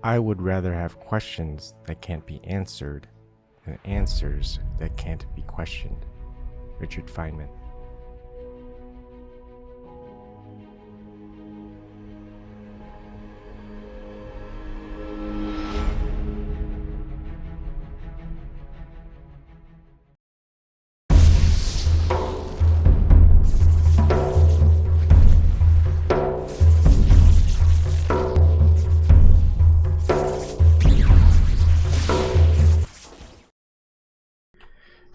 I would rather have questions that can't be answered than answers that can't be questioned. Richard Feynman.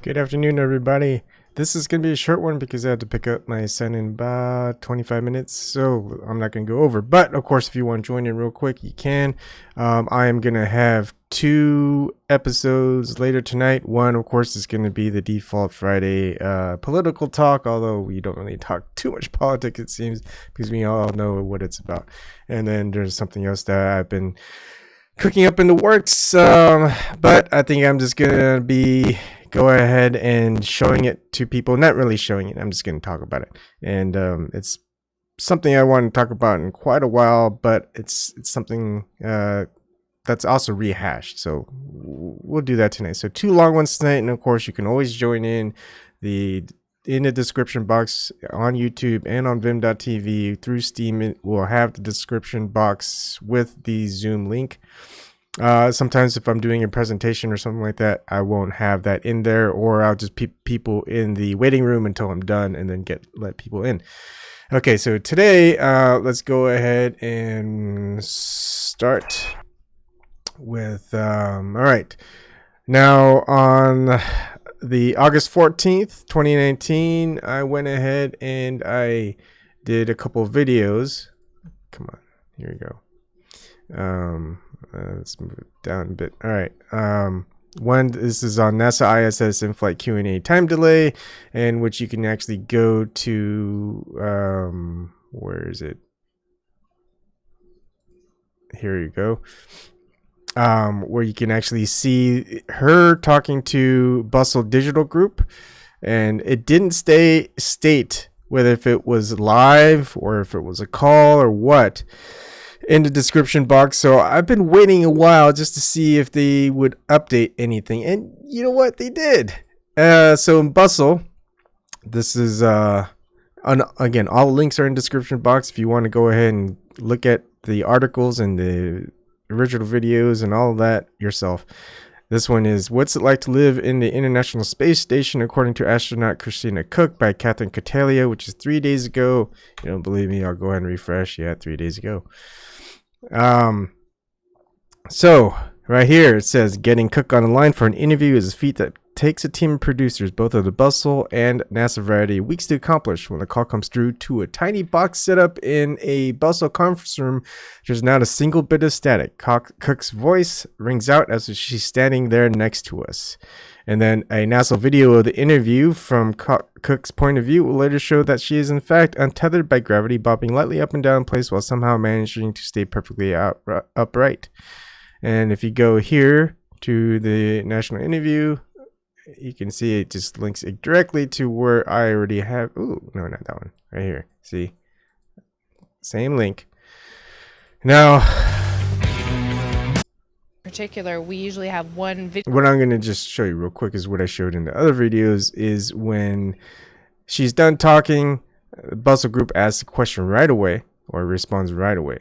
Good afternoon, everybody. This is going to be a short one because I had to pick up my son in about 25 minutes, so I'm not going to go over. But, of course, if you want to join in real quick, you can. I am going to have 2 episodes later tonight. One, of course, is going to be the default Friday political talk, although we don't really talk too much politics, it seems, because we all know what it's about. And then there's something else that I've been cooking up in the works, but I think I'm just going to go ahead and showing it to people. Not really showing it, I'm just going to talk about it. And it's something I want to talk about in quite a while, but it's something that's also rehashed, so we'll do that tonight. So 2 long ones tonight, and of course you can always join in the description box on YouTube and on Vim.tv through Steam. It will have the description box with the Zoom link. Sometimes if I'm doing a presentation or something like that, I won't have that in there, or I'll just keep people in the waiting room until I'm done and then let people in. Okay, so today let's go ahead and start with all right. Now on the August 14th, 2019, I went ahead and I did a couple of videos. Come on, here we go. Let's move it down a bit. All right. One, this is on NASA ISS in-flight Q&A time delay, and which you can actually go to, where is it? Here you go. Where you can actually see her talking to Bustle Digital Group, and it didn't state whether if it was live or if it was a call or what in the description box. So I've been waiting a while just to see if they would update anything, and you know what, they did. So in Bustle, this is again, all the links are in the description box if you want to go ahead and look at the articles and the original videos and all of that yourself. This one is What's It Like to Live in the International Space Station According to Astronaut Christina Koch by Catherine Catalia, which is 3 days ago. You don't believe me? I'll go ahead and refresh. Yeah, 3 days ago. So right here it says getting Cook on the line for an interview is a feat that takes a team of producers, both of the Bustle and NASA Variety, weeks to accomplish. When the call comes through to a tiny box set up in a Bustle conference room, there's not a single bit of static. Cook's voice rings out as she's standing there next to us. And then a NASA video of the interview from Cook's point of view will later show that she is in fact untethered by gravity, bobbing lightly up and down in place while somehow managing to stay perfectly upright. And if you go here to the national interview, you can see it just links it directly to where I already have. Ooh, no, not that one. Right here. See? Same link. Now, particular, we usually have one video. What I'm going to just show you real quick is what I showed in the other videos, is when she's done talking, the Bustle group asks a question right away or responds right away.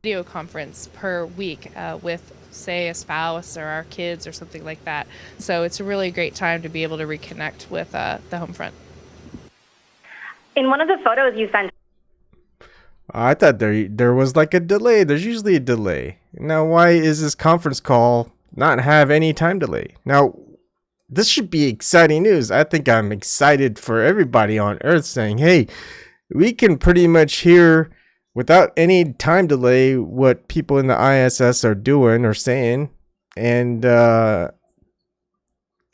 Video conference per week with, say, a spouse or our kids or something like that. So it's a really great time to be able to reconnect with the home front. In one of the photos you sent, I thought there was like a delay. There's usually a delay. Now, why is this conference call not have any time delay? Now, this should be exciting news. I think I'm excited for everybody on Earth saying, hey, we can pretty much hear without any time delay what people in the ISS are doing or saying. And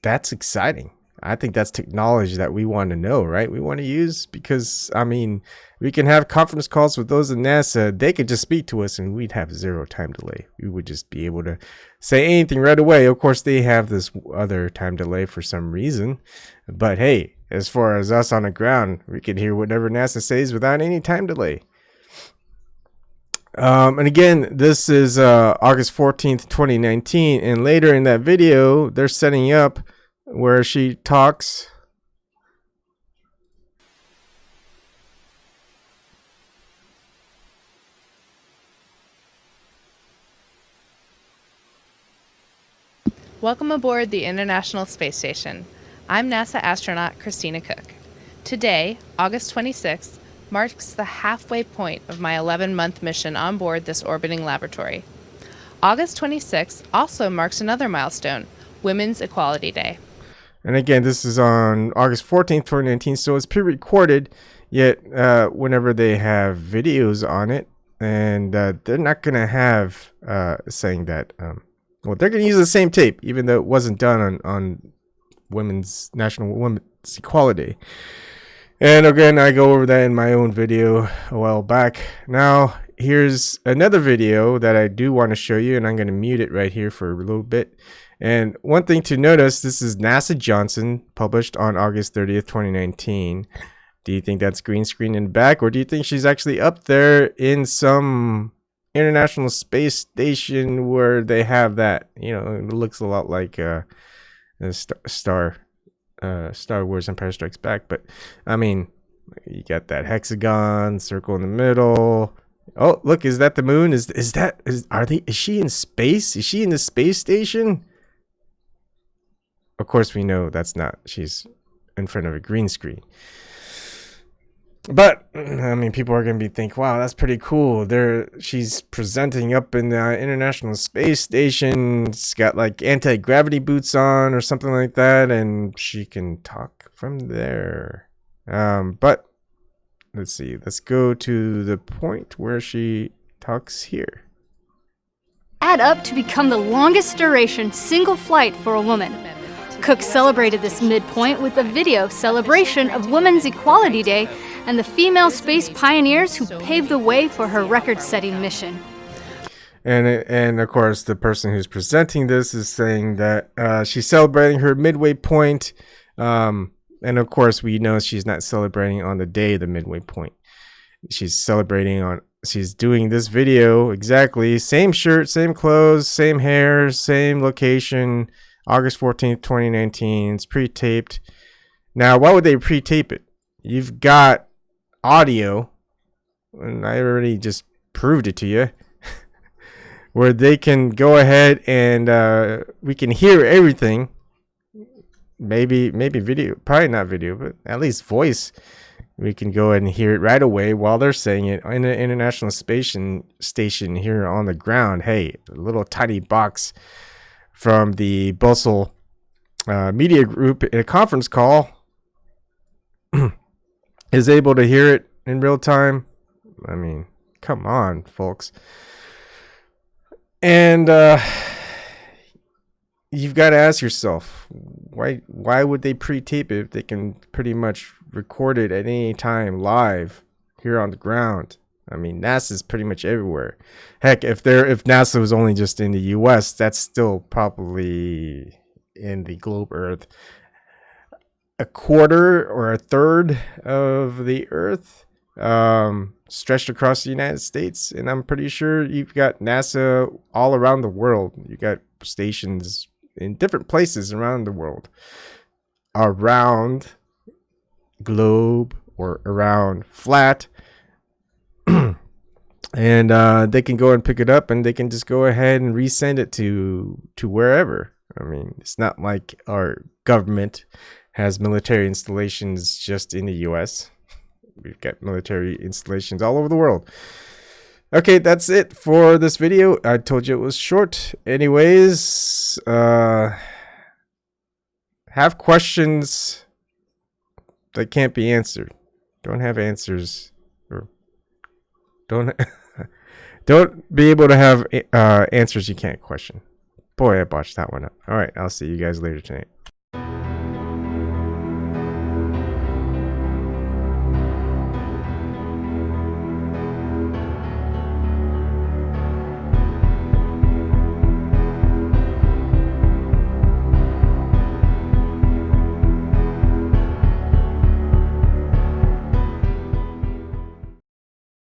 that's exciting. I think that's technology that we want to know, right? We want to use, because, I mean, we can have conference calls with those in NASA. They could just speak to us and we'd have 0 time delay. We would just be able to say anything right away. Of course, they have this other time delay for some reason. But hey, as far as us on the ground, we can hear whatever NASA says without any time delay. And again, this is August 14th, 2019. And later in that video, they're setting up where she talks. Welcome aboard the International Space Station. I'm NASA astronaut Christina Koch. Today, August 26th, marks the halfway point of my 11-month mission on board this orbiting laboratory. August 26th also marks another milestone, Women's Equality Day. And again, this is on August 14th, 2019, so it's pre-recorded, yet whenever they have videos on it, and they're not going to have saying that, well, they're going to use the same tape, even though it wasn't done on National Women's Equality. And again, I go over that in my own video a while back. Now, here's another video that I do want to show you, and I'm going to mute it right here for a little bit. And one thing to notice, this is NASA Johnson, published on August 30th, 2019. Do you think that's green screen in the back, or do you think she's actually up there in some International Space Station where they have that? You know, it looks a lot like Star Wars Empire Strikes Back, but I mean, you got that hexagon circle in the middle. Oh, look, is that the moon? Is she in space? Is she in the space station? Of course we know that's not. She's in front of a green screen. But I mean, people are gonna be thinking, wow, that's pretty cool. She's presenting up in the International Space Station. She's got like anti-gravity boots on or something like that, and she can talk from there. But let's see. Let's go to the point where she talks here. Add up to become the longest duration single flight for a woman. Cook celebrated this midpoint with a video celebration of Women's Equality Day and the female space pioneers who paved the way for her record-setting mission. And of course, the person who's presenting this is saying that she's celebrating her midway point. And of course, we know she's not celebrating on the day of the midway point. She's doing this video exactly. Same shirt, same clothes, same hair, same location. August 14th, 2019. It's pre-taped. Now, why would they pre-tape it? You've got audio, and I already just proved it to you, where they can go ahead and we can hear everything. Maybe video, probably not video, but at least voice. We can go ahead and hear it right away while they're saying it in the International Space Station here on the ground. Hey, a little tiny box from the Bustle media group in a conference call is able to hear it in real time. I mean, come on, folks. And you've got to ask yourself, why would they pre-tape it if they can pretty much record it at any time live here on the ground? I mean, NASA's pretty much everywhere. Heck, if NASA was only just in the US, that's still probably in the globe Earth. A quarter or a third of the Earth stretched across the United States. And I'm pretty sure you've got NASA all around the world. You got stations in different places around the world. Around globe or around flat. And they can go and pick it up, and they can just go ahead and resend it to wherever. I mean, it's not like our government has military installations just in the US. We've got military installations all over the world. Okay, that's it for this video. I told you it was short. Anyways, have questions that can't be answered. Don't have answers, or don't be able to have answers you can't question. Boy, I botched that one up. All right, I'll see you guys later tonight.